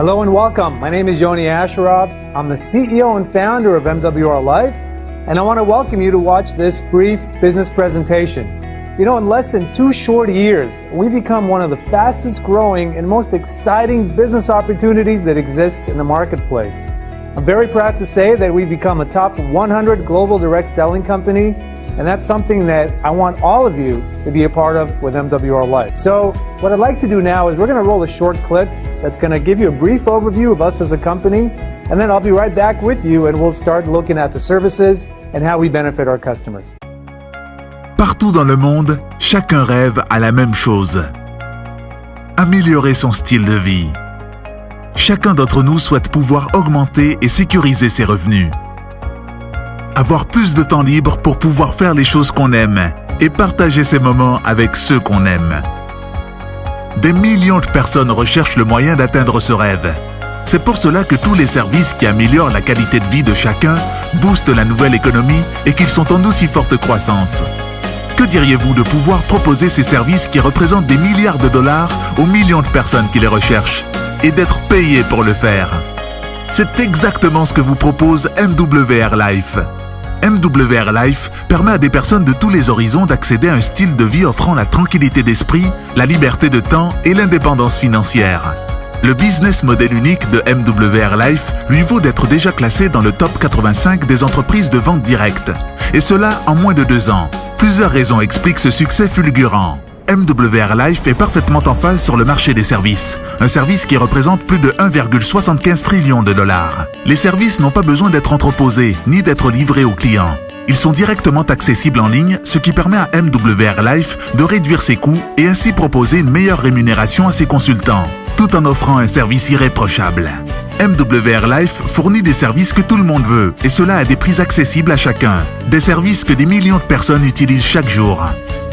Hello and welcome. My name is Yoni Asherov. I'm the CEO and founder of MWR Life, and I want to welcome you to watch this brief business presentation. You know, in less than 2 short years, we've become one of the fastest growing and most exciting business opportunities that exist in the marketplace. I'm very proud to say that we've become a top 100 global direct selling company, and that's something that I want all of you to be a part of with MWR Life. So what I'd like to do now is we're going to roll a short clip that's going to give you a brief overview of us as a company, and then I'll be right back with you and we'll start looking at the services and how we benefit our customers. Partout dans le monde, chacun rêve à la même chose: améliorer son style de vie. Chacun d'entre nous souhaite pouvoir augmenter et sécuriser ses revenus. Avoir plus de temps libre pour pouvoir faire les choses qu'on aime et partager ces moments avec ceux qu'on aime. Des millions de personnes recherchent le moyen d'atteindre ce rêve. C'est pour cela que tous les services qui améliorent la qualité de vie de chacun boostent la nouvelle économie et qu'ils sont en aussi forte croissance. Que diriez-vous de pouvoir proposer ces services qui représentent des milliards de dollars aux millions de personnes qui les recherchent et d'être payés pour le faire? C'est exactement ce que vous propose MWR Life. MWR Life permet à des personnes de tous les horizons d'accéder à un style de vie offrant la tranquillité d'esprit, la liberté de temps et l'indépendance financière. Le business model unique de MWR Life lui vaut d'être déjà classé dans le top 85 des entreprises de vente directe. Et cela en moins de 2 ans. Plusieurs raisons expliquent ce succès fulgurant. MWR Life est parfaitement en phase sur le marché des services, un service qui représente plus de 1,75 trillion de dollars. Les services n'ont pas besoin d'être entreposés ni d'être livrés aux clients. Ils sont directement accessibles en ligne, ce qui permet à MWR Life de réduire ses coûts et ainsi proposer une meilleure rémunération à ses consultants, tout en offrant un service irréprochable. MWR Life fournit des services que tout le monde veut, et cela à des prix accessibles à chacun. Des services que des millions de personnes utilisent chaque jour.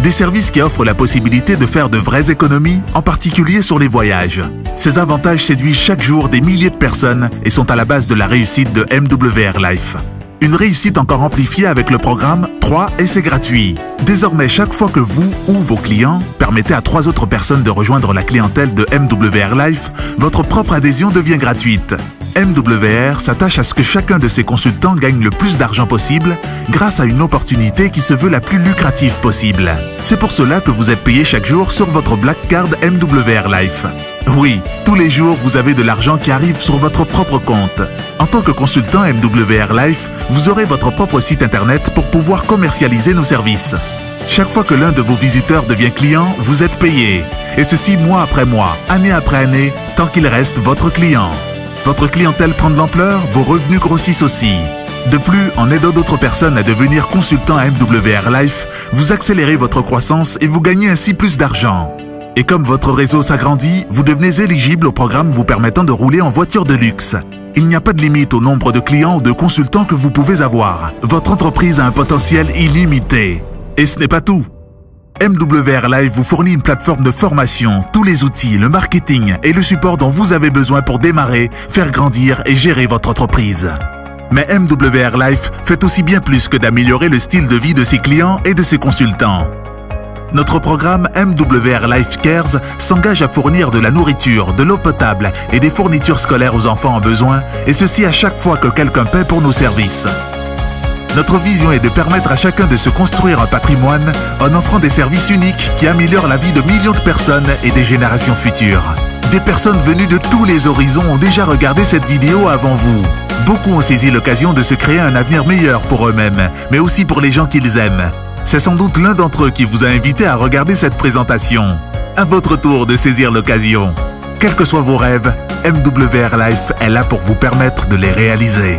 Des services qui offrent la possibilité de faire de vraies économies, en particulier sur les voyages. Ces avantages séduisent chaque jour des milliers de personnes et sont à la base de la réussite de MWR Life. Une réussite encore amplifiée avec le programme 3 et c'est gratuit. Désormais, chaque fois que vous ou vos clients permettez à 3 autres personnes de rejoindre la clientèle de MWR Life, votre propre adhésion devient gratuite. MWR s'attache à ce que chacun de ses consultants gagne le plus d'argent possible grâce à une opportunité qui se veut la plus lucrative possible. C'est pour cela que vous êtes payé chaque jour sur votre Black Card MWR Life. Oui, tous les jours, vous avez de l'argent qui arrive sur votre propre compte. En tant que consultant MWR Life, vous aurez votre propre site internet pour pouvoir commercialiser nos services. Chaque fois que l'un de vos visiteurs devient client, vous êtes payé. Et ceci mois après mois, année après année, tant qu'il reste votre client. Votre clientèle prend de l'ampleur, vos revenus grossissent aussi. De plus, en aidant d'autres personnes à devenir consultants à MWR Life, vous accélérez votre croissance et vous gagnez ainsi plus d'argent. Et comme votre réseau s'agrandit, vous devenez éligible au programme vous permettant de rouler en voiture de luxe. Il n'y a pas de limite au nombre de clients ou de consultants que vous pouvez avoir. Votre entreprise a un potentiel illimité. Et ce n'est pas tout. MWR Live vous fournit une plateforme de formation, tous les outils, le marketing et le support dont vous avez besoin pour démarrer, faire grandir et gérer votre entreprise. Mais MWR Life fait aussi bien plus que d'améliorer le style de vie de ses clients et de ses consultants. Notre programme MWR Life Cares s'engage à fournir de la nourriture, de l'eau potable et des fournitures scolaires aux enfants en besoin, et ceci à chaque fois que quelqu'un paie pour nos services. Notre vision est de permettre à chacun de se construire un patrimoine en offrant des services uniques qui améliorent la vie de millions de personnes et des générations futures. Des personnes venues de tous les horizons ont déjà regardé cette vidéo avant vous. Beaucoup ont saisi l'occasion de se créer un avenir meilleur pour eux-mêmes, mais aussi pour les gens qu'ils aiment. C'est sans doute l'un d'entre eux qui vous a invité à regarder cette présentation. À votre tour de saisir l'occasion. Quels que soient vos rêves, MWR Life est là pour vous permettre de les réaliser.